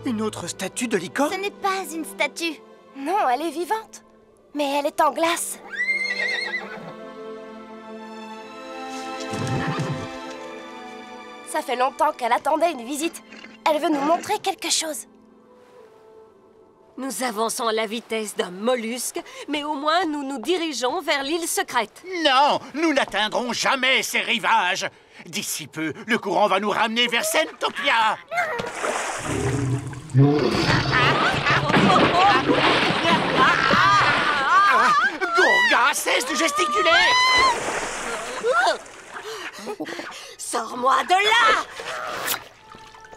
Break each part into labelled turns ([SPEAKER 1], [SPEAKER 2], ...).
[SPEAKER 1] Une autre statue de licorne?
[SPEAKER 2] Ce n'est pas une statue.
[SPEAKER 3] Non, elle est vivante. Mais elle est en glace. Ça fait longtemps qu'elle attendait une visite. Elle veut nous montrer quelque chose.
[SPEAKER 4] Nous avançons à la vitesse d'un mollusque, mais au moins nous nous dirigeons vers l'île secrète.
[SPEAKER 5] Non, nous n'atteindrons jamais ces rivages. D'ici peu, le courant va nous ramener vers Sentopia. Gourga, cesse de gesticuler!
[SPEAKER 4] Sors-moi de là!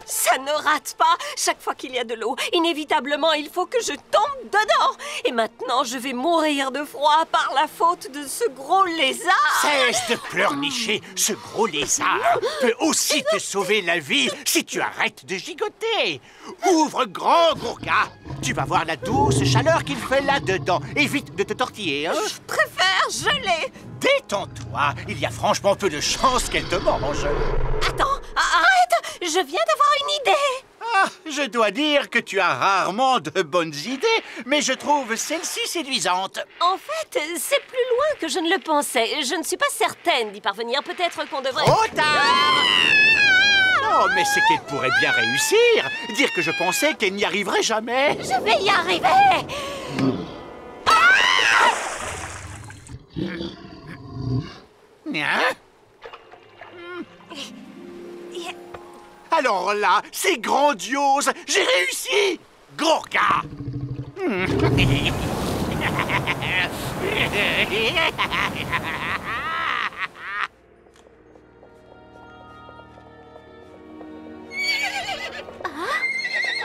[SPEAKER 4] Ça ne rate pas. Chaque fois qu'il y a de l'eau, inévitablement, il faut que je tombe dedans. Et maintenant, je vais mourir de froid par la faute de ce gros lézard.
[SPEAKER 5] Cesse de pleurnicher. Ce gros lézard peut aussi te sauver la vie si tu arrêtes de gigoter. Ouvre grand, Gourga. Tu vas voir la douce chaleur qu'il fait là-dedans. Évite de te tortiller, hein?
[SPEAKER 4] Je préfère geler.
[SPEAKER 5] Détends-toi. Il y a franchement peu de chances qu'elle te mange.
[SPEAKER 4] Attends, arrête. Je viens d'avoir une idée.
[SPEAKER 5] Ah, je dois dire que tu as rarement de bonnes idées, mais je trouve celle-ci séduisante.
[SPEAKER 4] En fait, c'est plus loin que je ne le pensais. Je ne suis pas certaine d'y parvenir. Peut-être qu'on devrait...
[SPEAKER 5] Trop tard! Non, mais c'est qu'elle pourrait bien réussir. Dire que je pensais qu'elle n'y arriverait jamais.
[SPEAKER 4] Je vais y arriver.
[SPEAKER 5] Hein? Alors là, c'est grandiose. J'ai réussi. Gourga.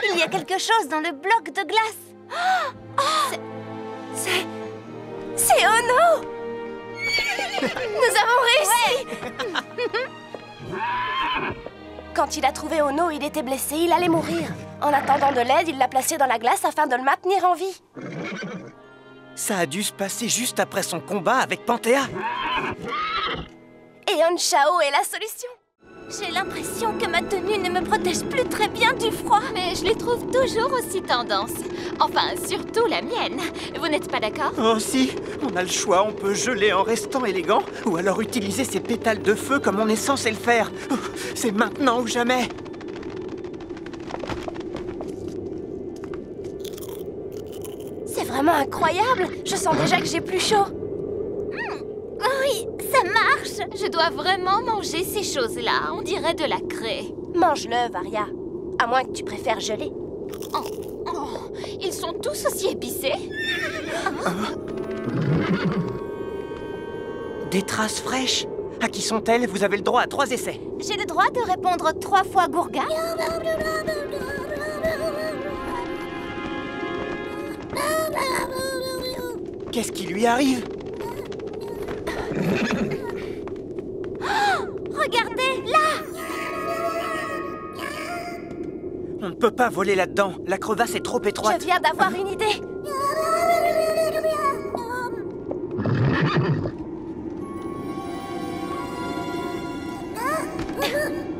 [SPEAKER 2] Il y a quelque chose dans le bloc de glace.
[SPEAKER 3] C'est Ono! Nous avons réussi! Quand il a trouvé Ono, il était blessé, il allait mourir. En attendant de l'aide, il l'a placé dans la glace afin de le maintenir en vie.
[SPEAKER 1] Ça a dû se passer juste après son combat avec Panthéa.
[SPEAKER 3] Et Onchao est la solution.
[SPEAKER 2] J'ai l'impression que ma tenue ne me protège plus très bien du froid.
[SPEAKER 6] Mais je les trouve toujours aussi tendance. Enfin, surtout la mienne. Vous n'êtes pas d'accord?
[SPEAKER 1] Oh si, on a le choix, on peut geler en restant élégant ou alors utiliser ces pétales de feu comme on est censé le faire. C'est maintenant ou jamais.
[SPEAKER 3] C'est vraiment incroyable. Je sens déjà que j'ai plus chaud.
[SPEAKER 2] Oui, ça marche.
[SPEAKER 6] Je dois vraiment manger ces choses-là. On dirait de la craie.
[SPEAKER 3] Mange-le, Varia. À moins que tu préfères geler.
[SPEAKER 6] Oh, ils sont tous aussi épicés.
[SPEAKER 1] Des traces fraîches. À qui sont-elles? Vous avez le droit à 3 essais.
[SPEAKER 2] J'ai le droit de répondre 3 fois Gourga.
[SPEAKER 1] Qu'est-ce qui lui arrive?
[SPEAKER 2] Regardez, là!
[SPEAKER 1] On ne peut pas voler là-dedans. La crevasse est trop étroite.
[SPEAKER 3] Je viens d'avoir une idée.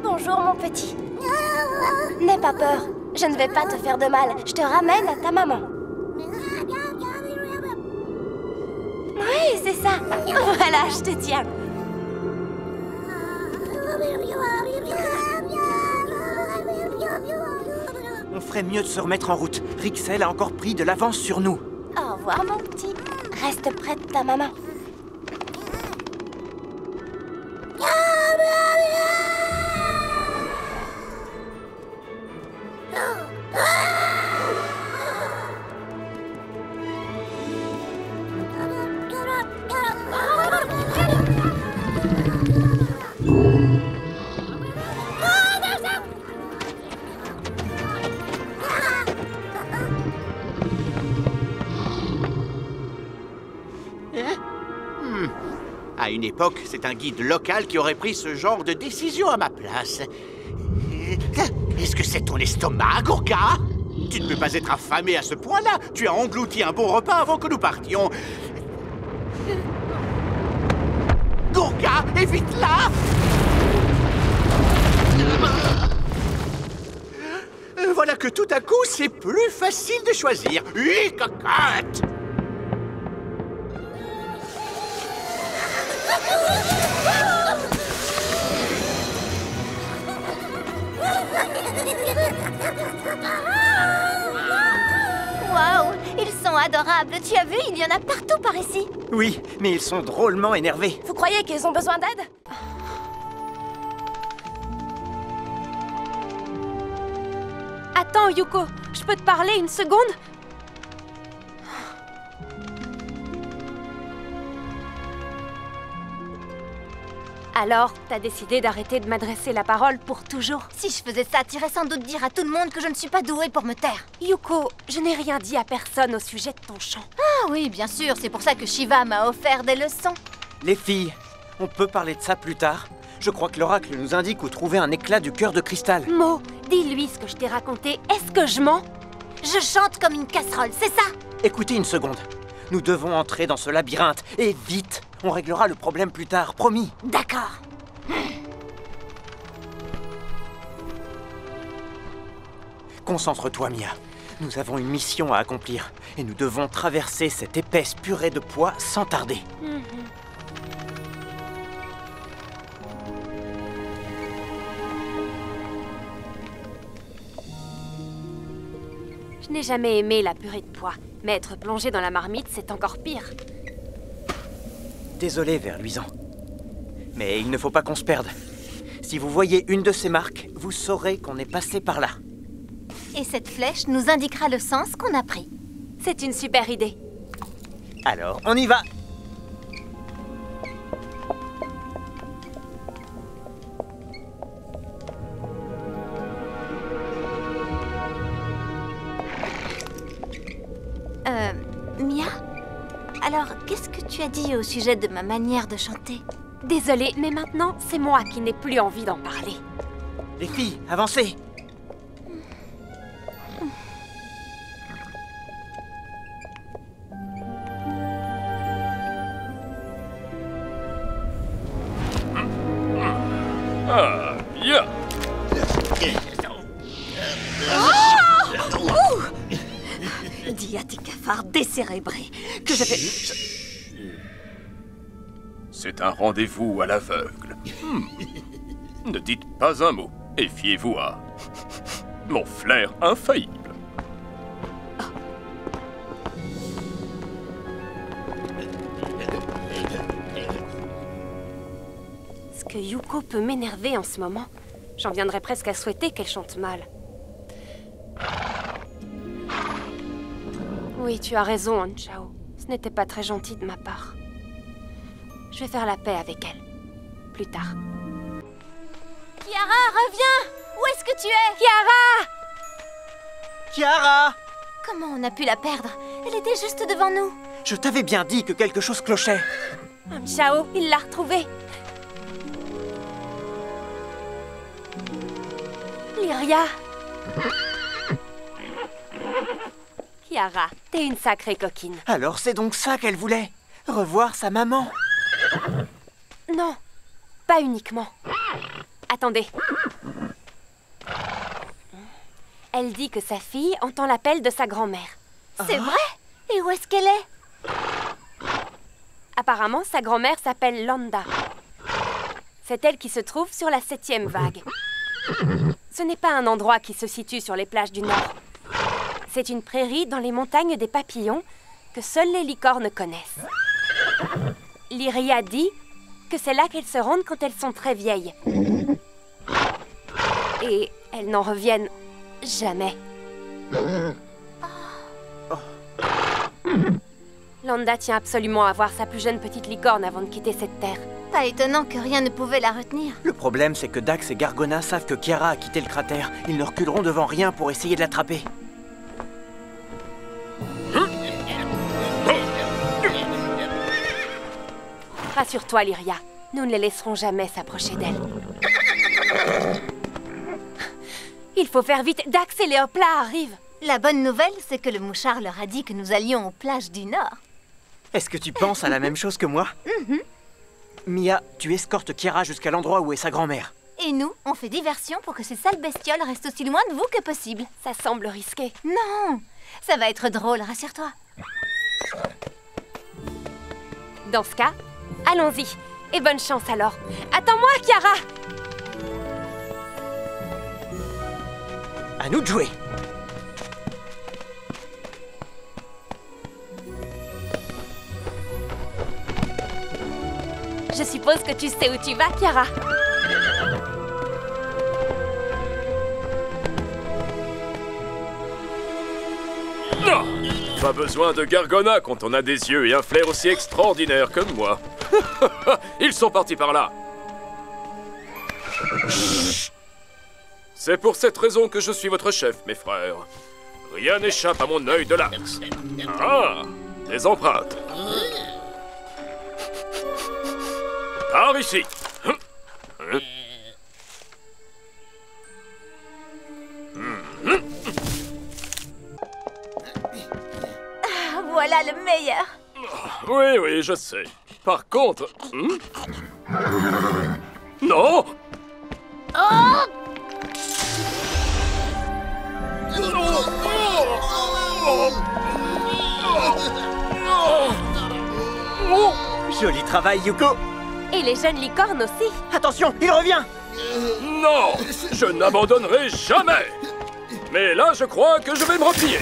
[SPEAKER 3] Bonjour, mon petit. N'aie pas peur. Je ne vais pas te faire de mal. Je te ramène à ta maman. Oui, c'est ça. Voilà, je te tiens.
[SPEAKER 1] On ferait mieux de se remettre en route. Rixel a encore pris de l'avance sur nous.
[SPEAKER 3] Au revoir, mon petit. Reste près de ta maman.
[SPEAKER 5] À une époque, c'est un guide local qui aurait pris ce genre de décision à ma place. Est-ce que c'est ton estomac, Gourga? Tu ne peux pas être affamé à ce point-là. Tu as englouti un bon repas avant que nous partions. Gourga, évite-la! voilà que tout à coup, c'est plus facile de choisir. Oui, cocotte!
[SPEAKER 2] Waouh, ils sont adorables. Tu as vu, il y en a partout par ici.
[SPEAKER 1] Oui, mais ils sont drôlement énervés.
[SPEAKER 3] Vous croyez qu'ils ont besoin d'aide? Attends, Yuko, je peux te parler une seconde? Alors, t'as décidé d'arrêter de m'adresser la parole pour toujours?
[SPEAKER 2] Si je faisais ça, t'irais sans doute dire à tout le monde que je ne suis pas douée pour me taire.
[SPEAKER 3] Yuko, je n'ai rien dit à personne au sujet de ton chant.
[SPEAKER 2] Ah oui, bien sûr, c'est pour ça que Shiva m'a offert des leçons.
[SPEAKER 1] Les filles, on peut parler de ça plus tard. Je crois que l'oracle nous indique où trouver un éclat du cœur de cristal.
[SPEAKER 3] Mo, dis-lui ce que je t'ai raconté. Est-ce que je mens?
[SPEAKER 2] Je chante comme une casserole, c'est ça?
[SPEAKER 1] Écoutez une seconde. Nous devons entrer dans ce labyrinthe, et vite. On réglera le problème plus tard, promis.
[SPEAKER 2] D'accord.
[SPEAKER 1] Concentre-toi, Mia. Nous avons une mission à accomplir, et nous devons traverser cette épaisse purée de pois sans tarder.
[SPEAKER 3] Je n'ai jamais aimé la purée de pois, mais être plongé dans la marmite, c'est encore pire.
[SPEAKER 1] Désolé, ver luisant. Mais il ne faut pas qu'on se perde. Si vous voyez une de ces marques, vous saurez qu'on est passé par là.
[SPEAKER 2] Et cette flèche nous indiquera le sens qu'on a pris.
[SPEAKER 3] C'est une super idée.
[SPEAKER 1] Alors, on y va!
[SPEAKER 2] Mia? Alors, qu'est-ce que tu as dit au sujet de ma manière de chanter?
[SPEAKER 3] Désolée, mais maintenant, c'est moi qui n'ai plus envie d'en parler.
[SPEAKER 1] Les filles, avancez!
[SPEAKER 7] Ah, bien.
[SPEAKER 4] Dis à tes cafards décérébrés que je vais...
[SPEAKER 7] C'est un rendez-vous à l'aveugle. Ne dites pas un mot et fiez-vous à mon flair infaillible.
[SPEAKER 3] Ce que Yuko peut m'énerver en ce moment, j'en viendrais presque à souhaiter qu'elle chante mal. Oui, tu as raison, Anchao. Ce n'était pas très gentil de ma part. Je vais faire la paix avec elle. Plus tard.
[SPEAKER 2] Kiara, reviens! Où est-ce que tu es?
[SPEAKER 3] Kiara!
[SPEAKER 1] Kiara!
[SPEAKER 2] Comment on a pu la perdre? Elle était juste devant nous.
[SPEAKER 1] Je t'avais bien dit que quelque chose clochait.
[SPEAKER 3] Anchao, il l'a retrouvée. Lyria! Kiara, t'es une sacrée coquine.
[SPEAKER 1] Alors c'est donc ça qu'elle voulait? Revoir sa maman?
[SPEAKER 3] Non, pas uniquement. Attendez. Elle dit que sa fille entend l'appel de sa grand-mère.
[SPEAKER 2] C'est vrai? Et où est-ce qu'elle est?
[SPEAKER 3] Apparemment, sa grand-mère s'appelle Landa. C'est elle qui se trouve sur la 7e vague. Ce n'est pas un endroit qui se situe sur les plages du Nord. C'est une prairie dans les montagnes des papillons que seules les licornes connaissent. Lyria dit que c'est là qu'elles se rendent quand elles sont très vieilles. Et elles n'en reviennent jamais. Landa tient absolument à voir sa plus jeune petite licorne avant de quitter cette terre.
[SPEAKER 2] Pas étonnant que rien ne pouvait la retenir.
[SPEAKER 1] Le problème, c'est que Dax et Gargona savent que Kiara a quitté le cratère. Ils ne reculeront devant rien pour essayer de l'attraper.
[SPEAKER 3] Rassure-toi, Lyria. Nous ne les laisserons jamais s'approcher d'elle. Il faut faire vite. Dax et Léopla arrivent.
[SPEAKER 2] La bonne nouvelle, c'est que le mouchard leur a dit que nous allions aux plages du Nord.
[SPEAKER 1] Est-ce que tu penses à la même chose que moi? Mia, tu escortes Kiara jusqu'à l'endroit où est sa grand-mère.
[SPEAKER 2] Et nous, on fait diversion pour que ces sales bestioles restent aussi loin de vous que possible.
[SPEAKER 3] Ça semble risqué.
[SPEAKER 2] Non, ça va être drôle, rassure-toi.
[SPEAKER 3] Dans ce cas, allons-y. Et bonne chance alors. Attends-moi, Kiara!
[SPEAKER 1] À nous de jouer.
[SPEAKER 3] Je suppose que tu sais où tu vas, Kiara.
[SPEAKER 7] Non! Pas besoin de Gargona quand on a des yeux et un flair aussi extraordinaire comme moi. Ils sont partis par là. C'est pour cette raison que je suis votre chef, mes frères. Rien n'échappe à mon œil de lynx. Ah! Des empreintes. Par ici.
[SPEAKER 2] Voilà le meilleur.
[SPEAKER 7] Oui, oui, je sais. Par contre... Non!
[SPEAKER 1] Joli travail, Yuko.
[SPEAKER 3] Et les jeunes licornes aussi.
[SPEAKER 1] Attention, il revient.
[SPEAKER 7] Non! Je n'abandonnerai jamais! Mais là, je crois que je vais me replier.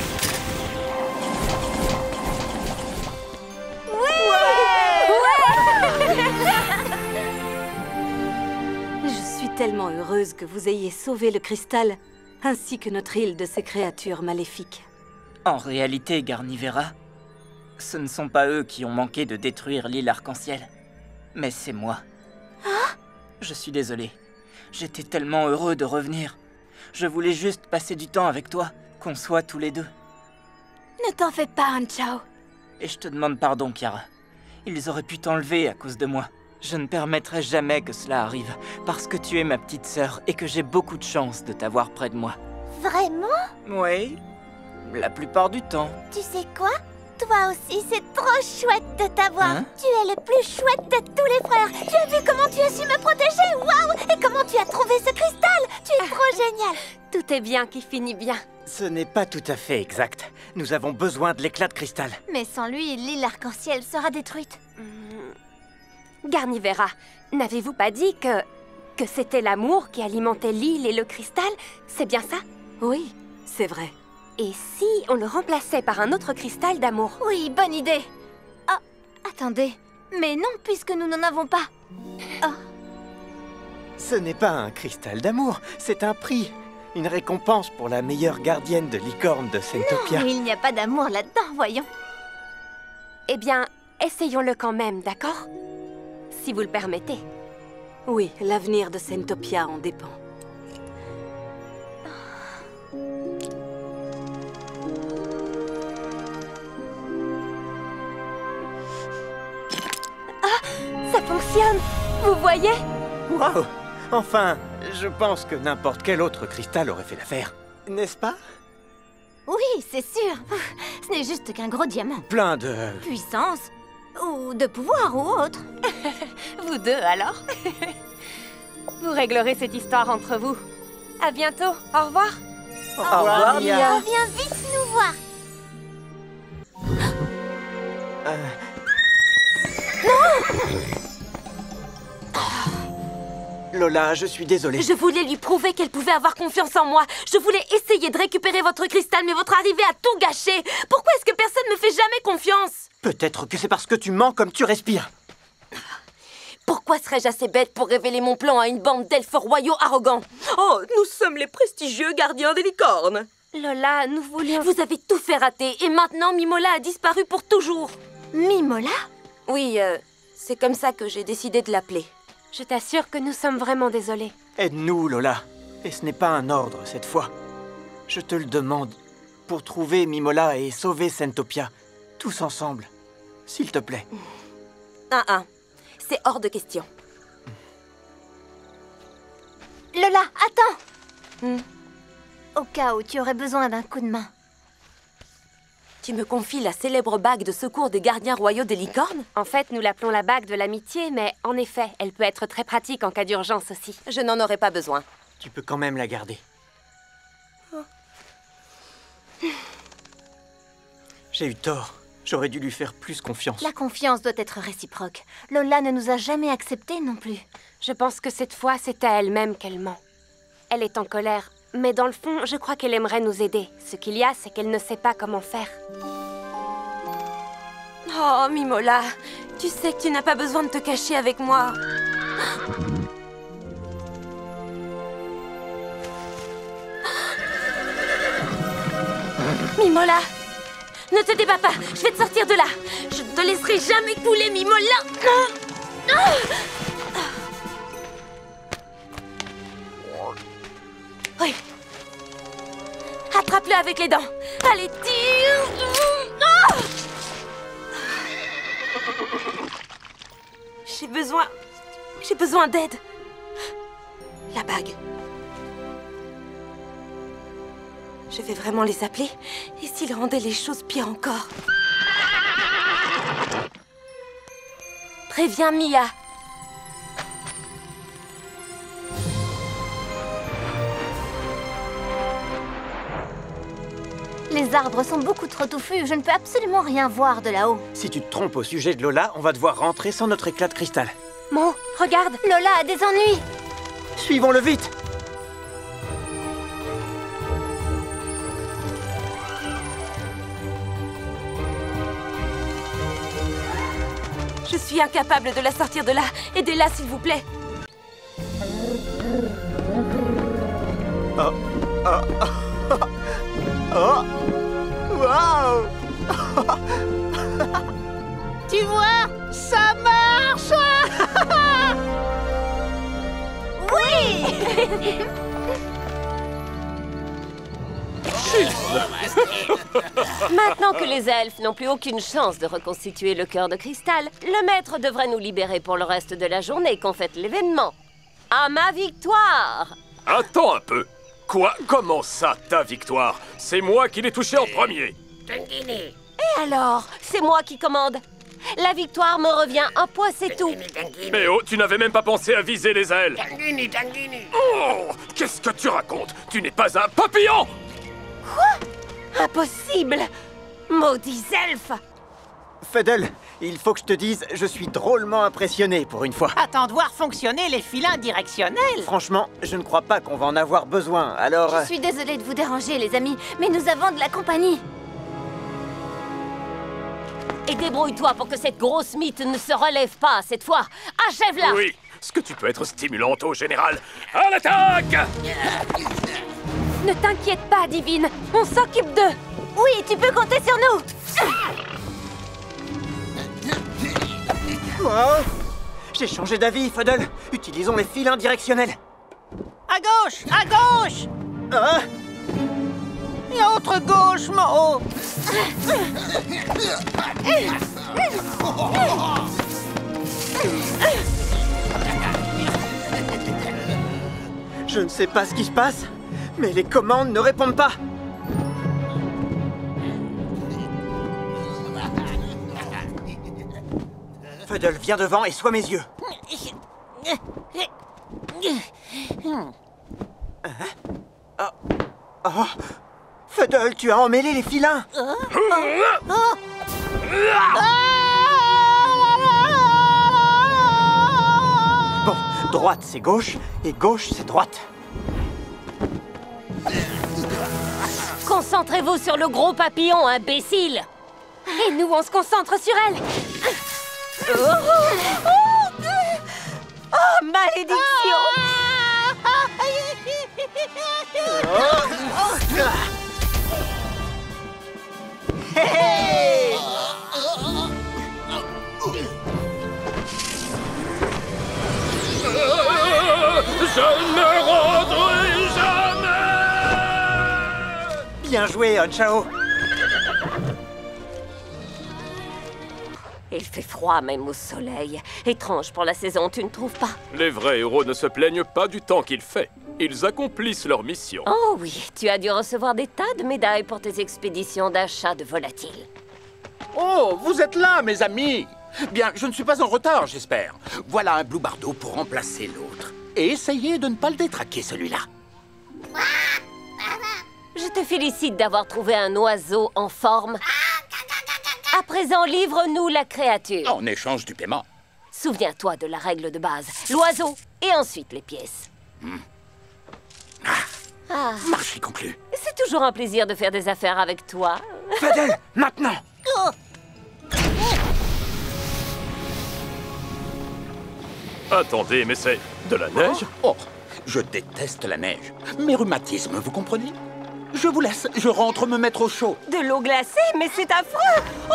[SPEAKER 8] Je suis tellement heureuse que vous ayez sauvé le cristal, ainsi que notre île de ces créatures maléfiques.
[SPEAKER 1] En réalité, Garnivera, ce ne sont pas eux qui ont manqué de détruire l'île arc-en-ciel, mais c'est moi. Je suis désolé. J'étais tellement heureux de revenir. Je voulais juste passer du temps avec toi, qu'on soit tous les deux.
[SPEAKER 2] Ne t'en fais pas, Anchao.
[SPEAKER 1] Et je te demande pardon, Kiara. Ils auraient pu t'enlever à cause de moi. Je ne permettrai jamais que cela arrive, parce que tu es ma petite sœur et que j'ai beaucoup de chance de t'avoir près de moi.
[SPEAKER 2] Vraiment?
[SPEAKER 1] Oui, la plupart du temps.
[SPEAKER 2] Tu sais quoi? Toi aussi, c'est trop chouette de t'avoir.
[SPEAKER 1] Hein?
[SPEAKER 2] Tu es le plus chouette de tous les frères. Tu as vu comment tu as su me protéger? Waouh! Et comment tu as trouvé ce cristal? Tu es trop génial.
[SPEAKER 3] Tout est bien qui finit bien.
[SPEAKER 1] Ce n'est pas tout à fait exact. Nous avons besoin de l'éclat de cristal.
[SPEAKER 2] Mais sans lui, l'île arc-en-ciel sera détruite.
[SPEAKER 3] Garnivera, n'avez-vous pas dit que c'était l'amour qui alimentait l'île et le cristal? C'est bien ça?
[SPEAKER 8] Oui, c'est vrai.
[SPEAKER 3] Et si on le remplaçait par un autre cristal d'amour?
[SPEAKER 2] Oui, bonne idée. Ah, attendez. Mais non, puisque nous n'en avons pas.
[SPEAKER 1] Ce n'est pas un cristal d'amour, c'est un prix. Une récompense pour la meilleure gardienne de licorne de Sentopia.
[SPEAKER 2] Non, il n'y a pas d'amour là-dedans, voyons.
[SPEAKER 3] Eh bien, essayons-le quand même, d'accord? Si vous le permettez.
[SPEAKER 8] Oui, l'avenir de Sentopia en dépend.
[SPEAKER 3] Ça fonctionne! Vous voyez?
[SPEAKER 1] Waouh! Enfin, je pense que n'importe quel autre cristal aurait fait l'affaire. N'est-ce pas?
[SPEAKER 2] Oui, c'est sûr. Ce n'est juste qu'un gros diamant.
[SPEAKER 1] Plein de...
[SPEAKER 2] Puissance, ou de pouvoir, ou autre.
[SPEAKER 3] Vous deux, alors? Vous réglerez cette histoire entre vous. À bientôt. Au revoir.
[SPEAKER 1] Au revoir, Mia.
[SPEAKER 2] Reviens vite nous voir.
[SPEAKER 1] Lola, je suis désolé.
[SPEAKER 3] Je voulais lui prouver qu'elle pouvait avoir confiance en moi. Je voulais essayer de récupérer votre cristal, mais votre arrivée a tout gâché. Pourquoi est-ce que personne ne me fait jamais confiance?
[SPEAKER 1] Peut-être que c'est parce que tu mens comme tu respires.
[SPEAKER 3] Pourquoi serais-je assez bête pour révéler mon plan à une bande d'elfes royaux arrogants? Oh, nous sommes les prestigieux gardiens des licornes. Lola, nous voulions... Vous avez tout fait rater, et maintenant Mimola a disparu pour toujours.
[SPEAKER 2] Mimola?
[SPEAKER 3] Oui, c'est comme ça que j'ai décidé de l'appeler. Je t'assure que nous sommes vraiment désolés.
[SPEAKER 1] Aide-nous, Lola. Et ce n'est pas un ordre cette fois. Je te le demande. Pour trouver Mimola et sauver Sentopia. Tous ensemble. S'il te plaît.
[SPEAKER 3] C'est hors de question.
[SPEAKER 2] Lola, attends! Au cas où tu aurais besoin d'un coup de main.
[SPEAKER 3] Tu me confies la célèbre bague de secours des gardiens royaux des licornes? En fait, nous l'appelons la bague de l'amitié, mais en effet, elle peut être très pratique en cas d'urgence aussi. Je n'en aurais pas besoin.
[SPEAKER 9] Tu peux quand même la garder. J'ai eu tort. J'aurais dû lui faire plus confiance.
[SPEAKER 2] La confiance doit être réciproque. Lola ne nous a jamais acceptés non plus.
[SPEAKER 3] Je pense que cette fois, c'est à elle-même qu'elle ment. Elle est en colère, mais dans le fond, je crois qu'elle aimerait nous aider. Ce qu'il y a, c'est qu'elle ne sait pas comment faire. Oh, Mimola, tu sais que tu n'as pas besoin de te cacher avec moi. Mimola, ne te débats pas, je vais te sortir de là. Je ne te laisserai jamais couler, Mimola. Oui. Attrape-le avec les dents. Allez, tire. J'ai besoin d'aide. La bague. Je vais vraiment les appeler. Et s'ils rendaient les choses pires encore? Préviens Mia.
[SPEAKER 2] Les arbres sont beaucoup trop touffus. Je ne peux absolument rien voir de là-haut.
[SPEAKER 9] Si tu te trompes au sujet de Lola, on va devoir rentrer sans notre éclat de cristal.
[SPEAKER 3] Mo, regarde.
[SPEAKER 2] Lola a des ennuis.
[SPEAKER 9] Suivons-le vite.
[SPEAKER 3] Je suis incapable de la sortir de là. Aidez-la, s'il vous plaît.
[SPEAKER 9] Oh. Wow.
[SPEAKER 4] Tu vois, ça marche.
[SPEAKER 2] Oui.
[SPEAKER 4] Maintenant que les elfes n'ont plus aucune chance de reconstituer le cœur de cristal, le maître devrait nous libérer pour le reste de la journée qu'on fête l'événement. À ma victoire!
[SPEAKER 7] Attends un peu. Quoi? Comment ça, ta victoire? C'est moi qui l'ai touché en premier.
[SPEAKER 4] Et alors? C'est moi qui commande. La victoire me revient un point, c'est tout.
[SPEAKER 7] Mais oh, tu n'avais même pas pensé à viser les ailes. Oh, qu'est-ce que tu racontes? Tu n'es pas un papillon!
[SPEAKER 4] Impossible! Maudits elfes!
[SPEAKER 9] Fedel, il faut que je te dise, je suis drôlement impressionné pour une fois.
[SPEAKER 10] Attends de voir fonctionner les filins directionnels.
[SPEAKER 9] Franchement, je ne crois pas qu'on va en avoir besoin, alors...
[SPEAKER 2] Je suis désolée de vous déranger, les amis, mais nous avons de la compagnie.
[SPEAKER 4] Et débrouille-toi pour que cette grosse mythe ne se relève pas cette fois. Achève-la!
[SPEAKER 7] Oui, est-ce que tu peux être stimulante au général? À l'attaque!
[SPEAKER 3] Ne t'inquiète pas, Divine. On s'occupe d'eux.
[SPEAKER 2] Oui, tu peux compter sur nous.
[SPEAKER 9] Wow. J'ai changé d'avis, Fedel. Utilisons les filins directionnels.
[SPEAKER 10] À gauche, à gauche.
[SPEAKER 9] Ah.
[SPEAKER 10] Et autre gauche, Mo.
[SPEAKER 9] Je ne sais pas ce qui se passe, mais les commandes ne répondent pas. Fedel, viens devant et sois mes yeux. Oh. Fedel, tu as emmêlé les filins. Bon, droite c'est gauche et gauche c'est droite.
[SPEAKER 4] Concentrez-vous sur le gros papillon, imbécile!
[SPEAKER 3] Et nous, on se concentre sur elle.
[SPEAKER 10] Oh, malédiction!
[SPEAKER 9] Hey.
[SPEAKER 7] Je ne rendrai jamais!
[SPEAKER 9] Bien joué, Chao.
[SPEAKER 4] Il fait froid même au soleil. Étrange pour la saison, tu ne trouves pas?
[SPEAKER 7] Les vrais héros ne se plaignent pas du temps qu'il fait. Ils accomplissent leur mission.
[SPEAKER 4] Oh oui, tu as dû recevoir des tas de médailles pour tes expéditions d'achat de volatiles.
[SPEAKER 5] Oh, vous êtes là, mes amis! Bien, je ne suis pas en retard, j'espère. Voilà un Blue Bardo pour remplacer l'autre. Et essayez de ne pas le détraquer, celui-là.
[SPEAKER 4] Je te félicite d'avoir trouvé un oiseau en forme. À présent, livre-nous la créature.
[SPEAKER 5] En échange du paiement.
[SPEAKER 4] Souviens-toi de la règle de base. L'oiseau et ensuite les pièces.
[SPEAKER 5] Marché conclu.
[SPEAKER 4] C'est toujours un plaisir de faire des affaires avec toi.
[SPEAKER 9] Fadel, maintenant!
[SPEAKER 7] Attendez, mais c'est de la neige?
[SPEAKER 5] Oh, je déteste la neige. Mes rhumatismes, vous comprenez? Je vous laisse, je rentre me mettre au chaud.
[SPEAKER 4] De l'eau glacée, mais c'est affreux! Oh!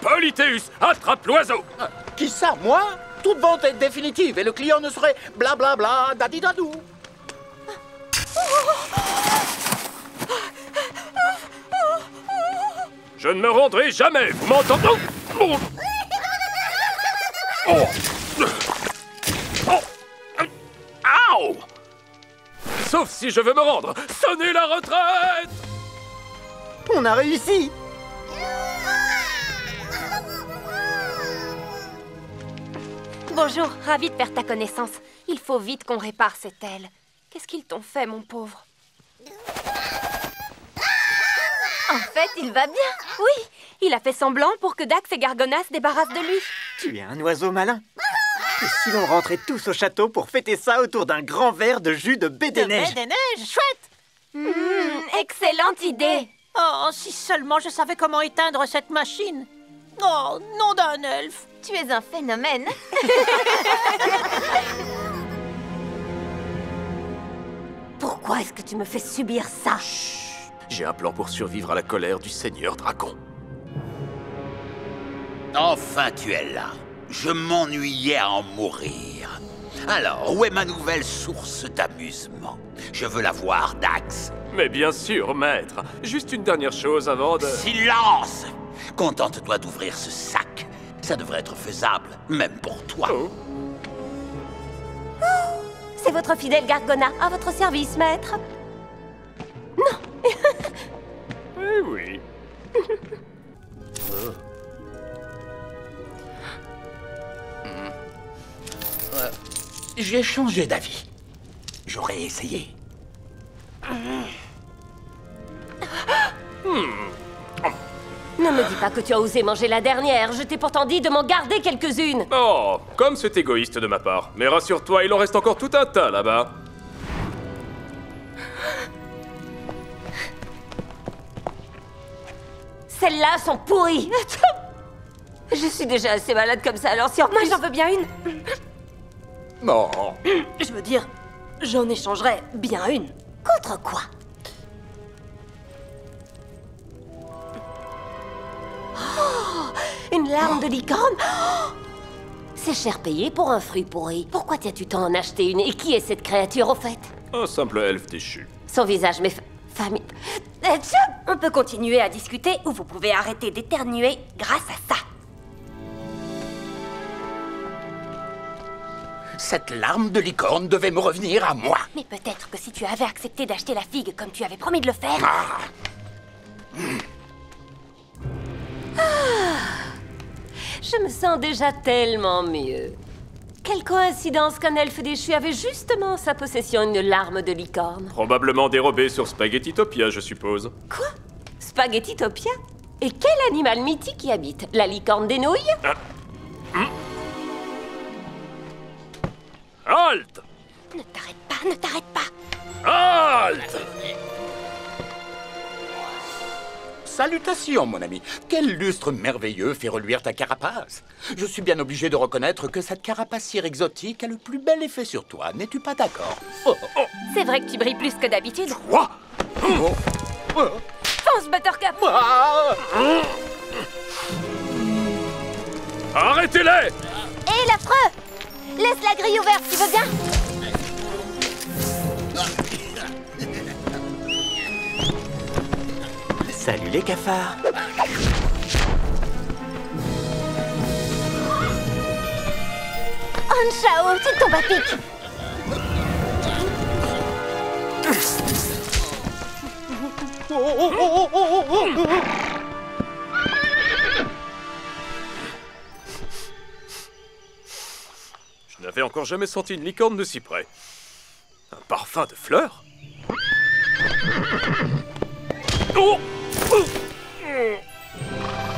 [SPEAKER 7] Polythéus, attrape l'oiseau!
[SPEAKER 5] Qui ça, moi? Toute vente est définitive et le client ne serait blablabla dadidadou.
[SPEAKER 7] Je ne me rendrai jamais, vous m'entendez? Oh. Oh. Oh. Aouh! Sauf si je veux me rendre. Sonnez la retraite!
[SPEAKER 9] On a réussi!
[SPEAKER 3] Bonjour, ravie de faire ta connaissance. Il faut vite qu'on répare cette aile. Qu'est-ce qu'ils t'ont fait, mon pauvre? En fait, il va bien. Oui, il a fait semblant pour que Dax et Gargona se débarrassent de lui.
[SPEAKER 9] Tu es un oiseau malin. Et si l'on rentrait tous au château pour fêter ça autour d'un grand verre de jus de baie des neiges?
[SPEAKER 10] Des neiges, chouette!
[SPEAKER 3] Excellente idée.
[SPEAKER 10] Oh, si seulement je savais comment éteindre cette machine. Oh, nom d'un elfe.
[SPEAKER 2] Tu es un phénomène.
[SPEAKER 4] Pourquoi est-ce que tu me fais subir ça?
[SPEAKER 7] J'ai un plan pour survivre à la colère du Seigneur Dragon.
[SPEAKER 5] Enfin, tu es là. Je m'ennuyais à en mourir. Alors, où est ma nouvelle source d'amusement? Je veux la voir, Dax.
[SPEAKER 7] Mais bien sûr, maître. Juste une dernière chose avant de...
[SPEAKER 5] Silence! Contente-toi d'ouvrir ce sac. Ça devrait être faisable, même pour toi.
[SPEAKER 7] Oh.
[SPEAKER 4] C'est votre fidèle Gargona, à votre service, maître.
[SPEAKER 7] Eh oui.
[SPEAKER 5] J'ai changé d'avis. J'aurais essayé.
[SPEAKER 4] Ne me dis pas que tu as osé manger la dernière. Je t'ai pourtant dit de m'en garder quelques-unes.
[SPEAKER 7] Oh, comme c'est égoïste de ma part. Mais rassure-toi, il en reste encore tout un tas là-bas.
[SPEAKER 4] Celles-là sont pourries. Je suis déjà assez malade comme ça, alors si en
[SPEAKER 3] Moi,
[SPEAKER 4] plus...
[SPEAKER 3] j'en veux bien une.
[SPEAKER 5] Non.
[SPEAKER 3] Je veux dire, j'en échangerais bien une.
[SPEAKER 4] Contre quoi? Oh, une larme de licorne? Oh, c'est cher payé pour un fruit pourri. Pourquoi tiens-tu tant en acheter une? Et qui est cette créature, au fait?
[SPEAKER 7] Un simple elfe déchu.
[SPEAKER 4] Son visage m'est famille.
[SPEAKER 3] On peut continuer à discuter ou vous pouvez arrêter d'éternuer grâce à ça.
[SPEAKER 5] Cette larme de licorne devait me revenir à moi.
[SPEAKER 3] Mais peut-être que si tu avais accepté d'acheter la figue comme tu avais promis de le faire...
[SPEAKER 4] Je me sens déjà tellement mieux. Quelle coïncidence qu'un elfe déchu avait justement en sa possession une larme de licorne.
[SPEAKER 7] Probablement dérobé sur Spaghettitopia, je suppose.
[SPEAKER 4] Quoi? Spaghettitopia? Et quel animal mythique y habite? La licorne des nouilles?
[SPEAKER 7] Halte!
[SPEAKER 3] Ne t'arrête pas, ne t'arrête pas.
[SPEAKER 7] Halte!
[SPEAKER 5] Salutations, mon ami. Quel lustre merveilleux fait reluire ta carapace. Je suis bien obligé de reconnaître que cette carapacière exotique a le plus bel effet sur toi. N'es-tu pas d'accord?
[SPEAKER 3] C'est vrai que tu brilles plus que d'habitude.
[SPEAKER 7] Quoi?
[SPEAKER 3] Fonce, Buttercup.
[SPEAKER 7] Arrêtez-les!
[SPEAKER 2] Et l'affreux! Laisse la grille ouverte, tu veux bien?
[SPEAKER 9] Salut les cafards.
[SPEAKER 2] Anshao, tu tombes à pic.
[SPEAKER 7] Je n'avais encore jamais senti une licorne de si près. Un parfum de fleurs? Oh!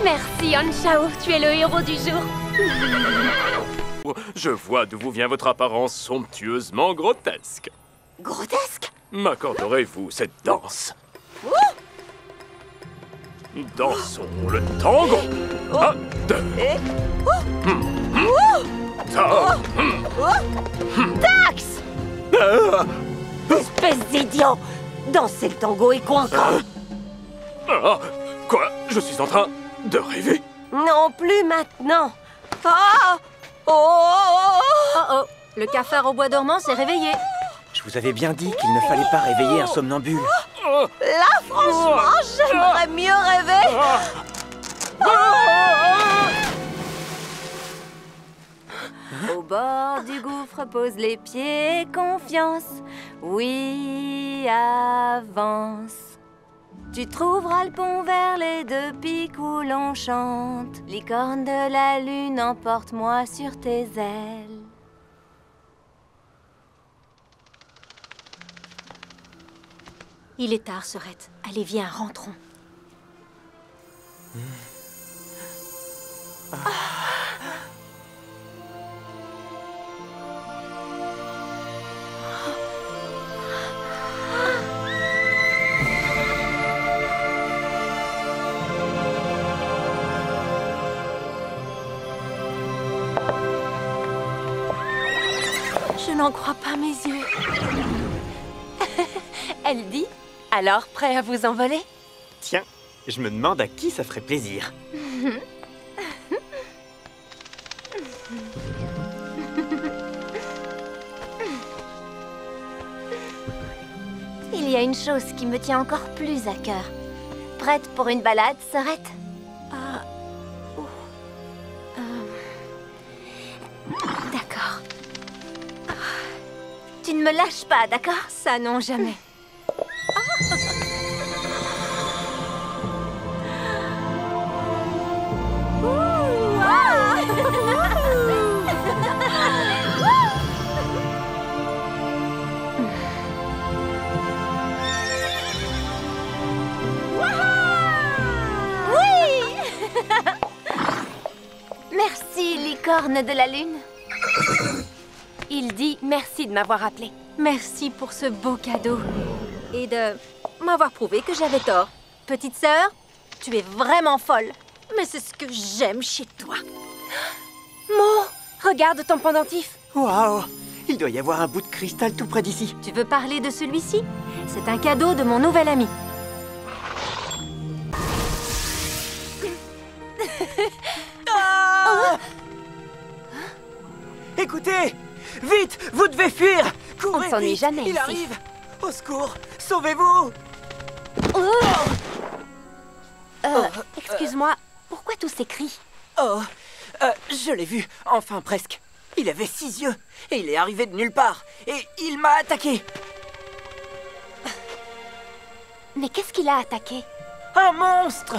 [SPEAKER 3] Merci, Anshao. Tu es le héros du jour.
[SPEAKER 7] Je vois d'où vous vient votre apparence somptueusement grotesque.
[SPEAKER 4] Grotesque?
[SPEAKER 7] M'accorderez-vous cette danse? Dansons le tango. Un, deux.
[SPEAKER 4] Dax! Espèce d'idiot! Danser le tango et quoi encore?
[SPEAKER 7] Quoi? Je suis en train de rêver?
[SPEAKER 4] Non plus maintenant!
[SPEAKER 8] Oh, le cafard au bois dormant s'est réveillé.
[SPEAKER 9] Je vous avais bien dit qu'il ne fallait pas réveiller un somnambule.
[SPEAKER 4] Là, franchement, j'aimerais mieux rêver!
[SPEAKER 3] Au bord du gouffre, pose les pieds, confiance. Oui, avance. Tu trouveras le pont vers les deux pics où l'on chante. Licorne de la lune, emporte-moi sur tes ailes.
[SPEAKER 8] Il est tard, Serette. Allez, viens, rentrons.
[SPEAKER 3] Je n'en crois pas mes yeux. Elle dit, alors prêt à vous envoler?
[SPEAKER 9] Tiens, je me demande à qui ça ferait plaisir.
[SPEAKER 2] Il y a une chose qui me tient encore plus à cœur. Prête pour une balade, Serette? D'accord. Tu ne me lâches pas, d'accord?
[SPEAKER 8] Ça, non, jamais.
[SPEAKER 2] Merci, licorne de la lune.
[SPEAKER 3] Il dit merci de m'avoir appelé.
[SPEAKER 8] Merci pour ce beau cadeau. Et de m'avoir prouvé que j'avais tort. Petite sœur, tu es vraiment folle. Mais c'est ce que j'aime chez toi.
[SPEAKER 3] Mo, regarde ton pendentif.
[SPEAKER 9] Waouh! Il doit y avoir un bout de cristal tout près d'ici.
[SPEAKER 8] Tu veux parler de celui-ci? C'est un cadeau de mon nouvel ami.
[SPEAKER 9] Écoutez! Vite! Vous devez fuir! Courez,
[SPEAKER 3] On ne s'ennuie
[SPEAKER 9] vite,
[SPEAKER 3] jamais
[SPEAKER 9] il
[SPEAKER 3] ici.
[SPEAKER 9] arrive! Au secours! Sauvez-vous!
[SPEAKER 3] Excuse-moi, pourquoi tous ces cris?
[SPEAKER 9] Je l'ai vu, enfin presque. Il avait 6 yeux, et il est arrivé de nulle part, et il m'a attaqué.
[SPEAKER 3] Mais qu'est-ce qu'il a attaqué?
[SPEAKER 9] Un monstre!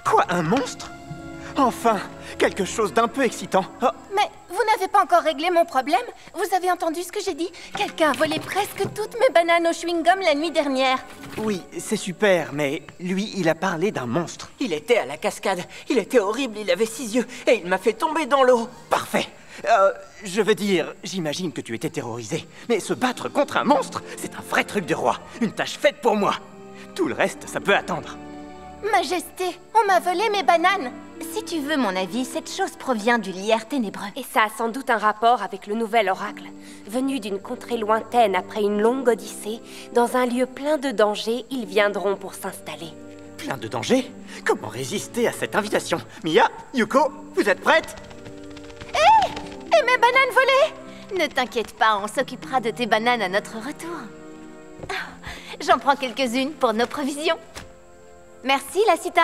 [SPEAKER 9] Quoi, un monstre? Enfin, quelque chose d'un peu excitant. Oh,
[SPEAKER 2] Mais vous n'avez pas encore réglé mon problème? Vous avez entendu ce que j'ai dit? Quelqu'un a volé presque toutes mes bananes au chewing-gum la nuit dernière.
[SPEAKER 9] oui, c'est super, mais lui, il a parlé d'un monstre. Il était à la cascade, il était horrible, il avait 6 yeux, et il m'a fait tomber dans l'eau. Parfait. Je veux dire, j'imagine que tu étais terrorisé, mais se battre contre un monstre, c'est un vrai truc de roi, une tâche faite pour moi. Tout le reste, ça peut attendre.
[SPEAKER 2] Majesté, on m'a volé mes bananes. Si tu veux mon avis, cette chose provient du lierre ténébreux.
[SPEAKER 3] Et ça a sans doute un rapport avec le nouvel oracle. Venu d'une contrée lointaine après une longue odyssée, dans un lieu plein de dangers, ils viendront pour s'installer.
[SPEAKER 9] Plein de dangers? Comment résister à cette invitation? Mia, Yuko, vous êtes prêtes?
[SPEAKER 2] Et mes bananes volées! Ne t'inquiète pas, on s'occupera de tes bananes à notre retour. J'en prends quelques-unes pour nos provisions.
[SPEAKER 3] Merci, Lassita.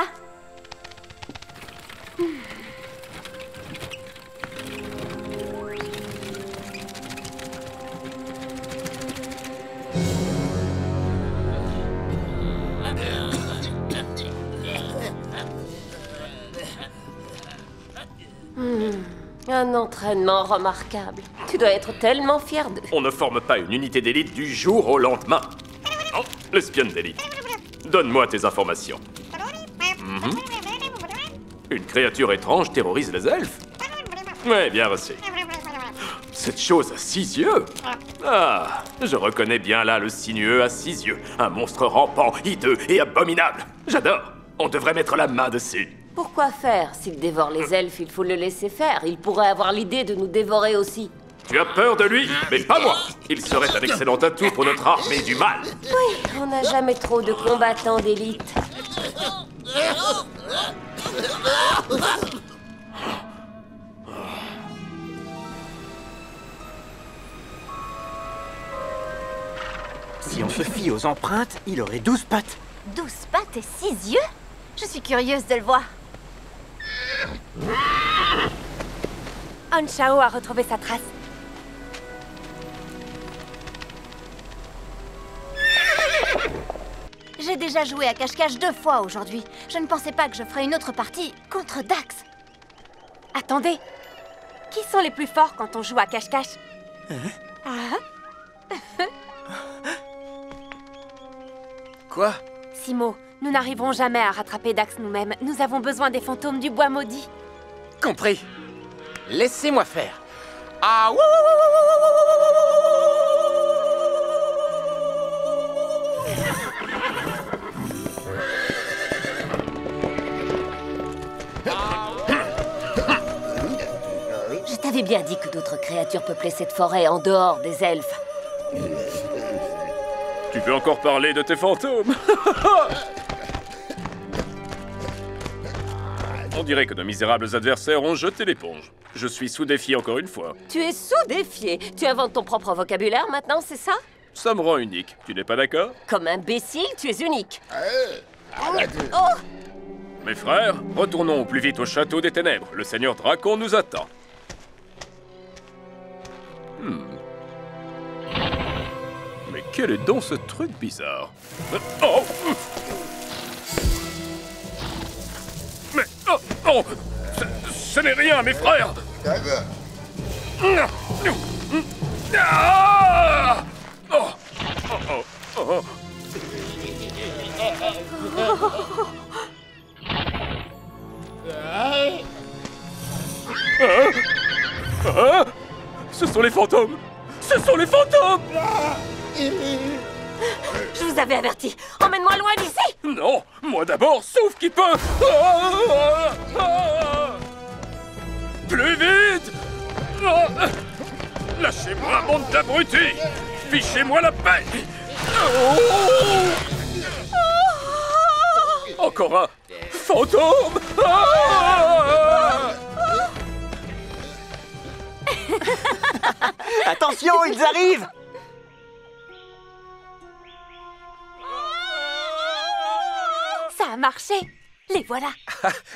[SPEAKER 4] Un entraînement remarquable. Tu dois être tellement fier d'eux.
[SPEAKER 7] On ne forme pas une unité d'élite du jour au lendemain. Oh, l'espionne d'élite. Donne-moi tes informations. Une créature étrange terrorise les elfes? Ouais, bien reçu. Cette chose à 6 yeux? Ah, je reconnais bien là le sinueux à 6 yeux. Un monstre rampant, hideux et abominable. J'adore. On devrait mettre la main dessus.
[SPEAKER 4] Pourquoi faire? S'il dévore les elfes, il faut le laisser faire. Il pourrait avoir l'idée de nous dévorer aussi.
[SPEAKER 7] Tu as peur de lui, mais pas moi. Il serait un excellent atout pour notre armée du mal.
[SPEAKER 4] Oui, on n'a jamais trop de combattants d'élite.
[SPEAKER 9] Si on se fie aux empreintes, il aurait 12 pattes.
[SPEAKER 2] 12 pattes et 6 yeux? Je suis curieuse de le voir.
[SPEAKER 3] Anshao a retrouvé sa trace.
[SPEAKER 2] J'ai déjà joué à cache-cache 2 fois aujourd'hui. Je ne pensais pas que je ferais une autre partie contre Dax.
[SPEAKER 3] Attendez. Qui sont les plus forts quand on joue à cache-cache?
[SPEAKER 1] Quoi?
[SPEAKER 3] Simo, nous n'arriverons jamais à rattraper Dax nous-mêmes. Nous avons besoin des fantômes du bois maudit.
[SPEAKER 1] Compris. Laissez-moi faire. Ah,
[SPEAKER 4] Je t'avais bien dit que d'autres créatures peuplaient cette forêt en dehors des elfes.
[SPEAKER 7] Tu veux encore parler de tes fantômes? On dirait que nos misérables adversaires ont jeté l'éponge. Je suis sous défi encore une fois.
[SPEAKER 4] Tu es sous-défié. Tu inventes ton propre vocabulaire maintenant, c'est ça?
[SPEAKER 7] Ça me rend unique. Tu n'es pas d'accord?
[SPEAKER 4] Comme imbécile, tu es unique.
[SPEAKER 7] Mes frères, retournons au plus vite au château des ténèbres. Le seigneur Dracon nous attend. Mais quel est donc ce truc bizarre? Oh! Mais... Oh! Oh! Ce n'est rien, mes frères! Ah! Oh! Oh! Oh! Oh! Ah! Ce sont les fantômes! Ce sont les fantômes!
[SPEAKER 4] Je vous avais averti. Emmène-moi loin d'ici!
[SPEAKER 7] Non! Moi d'abord, sauf qui peut! Plus vite! Lâchez-moi, bande d'abrutis! Fichez-moi la paix! Encore un fantôme!
[SPEAKER 9] Attention, ils arrivent!
[SPEAKER 3] Ça a marché. Les voilà.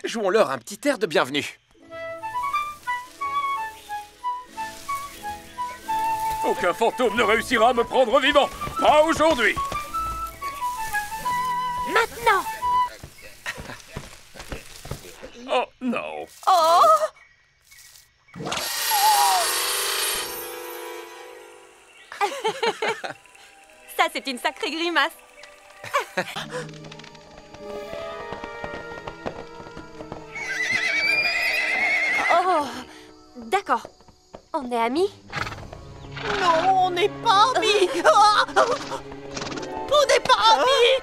[SPEAKER 1] Jouons-leur un petit air de bienvenue.
[SPEAKER 7] Aucun fantôme ne réussira à me prendre vivant! Pas aujourd'hui!
[SPEAKER 2] Maintenant!
[SPEAKER 7] Oh non!
[SPEAKER 2] Oh!
[SPEAKER 3] Ça, c'est une sacrée grimace. Oh, d'accord. On est amis?
[SPEAKER 10] Non, on n'est pas amis. On n'est pas amis.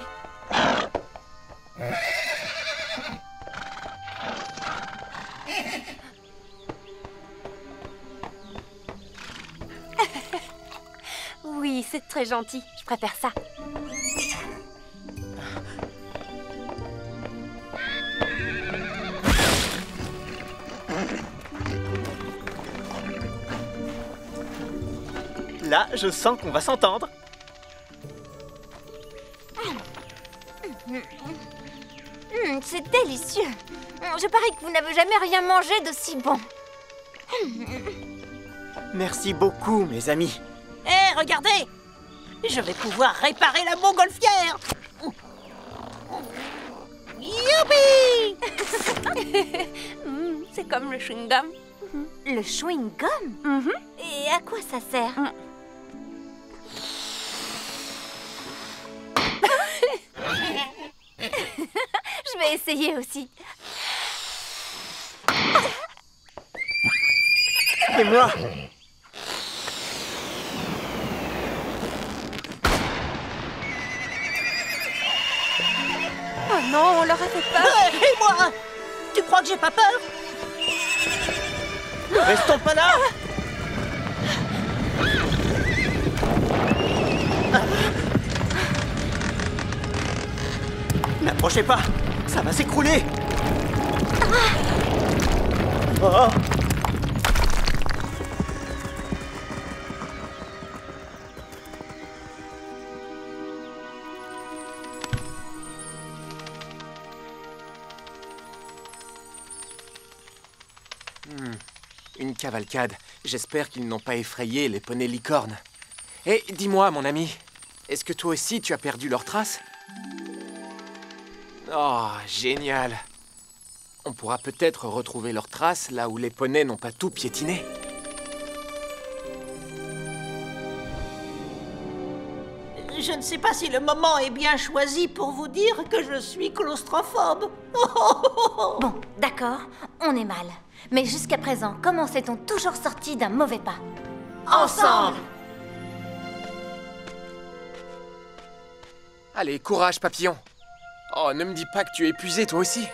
[SPEAKER 3] Oui, c'est très gentil. Je préfère ça.
[SPEAKER 9] Là, je sens qu'on va s'entendre.
[SPEAKER 2] C'est délicieux. Je parie que vous n'avez jamais rien mangé d'aussi bon.
[SPEAKER 9] Merci beaucoup, mes amis.
[SPEAKER 10] Hé, regardez! Je vais pouvoir réparer la montgolfière. Youpi!
[SPEAKER 3] C'est comme le chewing-gum.
[SPEAKER 2] Le chewing-gum? Et à quoi ça sert? Je vais essayer aussi.
[SPEAKER 9] Et moi?
[SPEAKER 3] Oh non, on leur a fait peur.
[SPEAKER 10] Et moi? Tu crois que j'ai pas peur?
[SPEAKER 9] Ne restons pas là! N'approchez pas! Ça va s'écrouler! Oh.
[SPEAKER 11] Une cavalcade. J'espère qu'ils n'ont pas effrayé les poneys licornes. Et dis-moi, mon ami, est-ce que toi aussi tu as perdu leurs traces? Oh, génial! On pourra peut-être retrouver leurs traces là où les poneys n'ont pas tout piétiné.
[SPEAKER 10] Je ne sais pas si le moment est bien choisi pour vous dire que je suis claustrophobe.
[SPEAKER 2] Bon, d'accord, on est mal. Mais jusqu'à présent, comment s'est-on toujours sorti d'un mauvais pas?
[SPEAKER 10] Ensemble!
[SPEAKER 11] Allez, courage, papillon! Oh, ne me dis pas que tu es épuisé, toi aussi!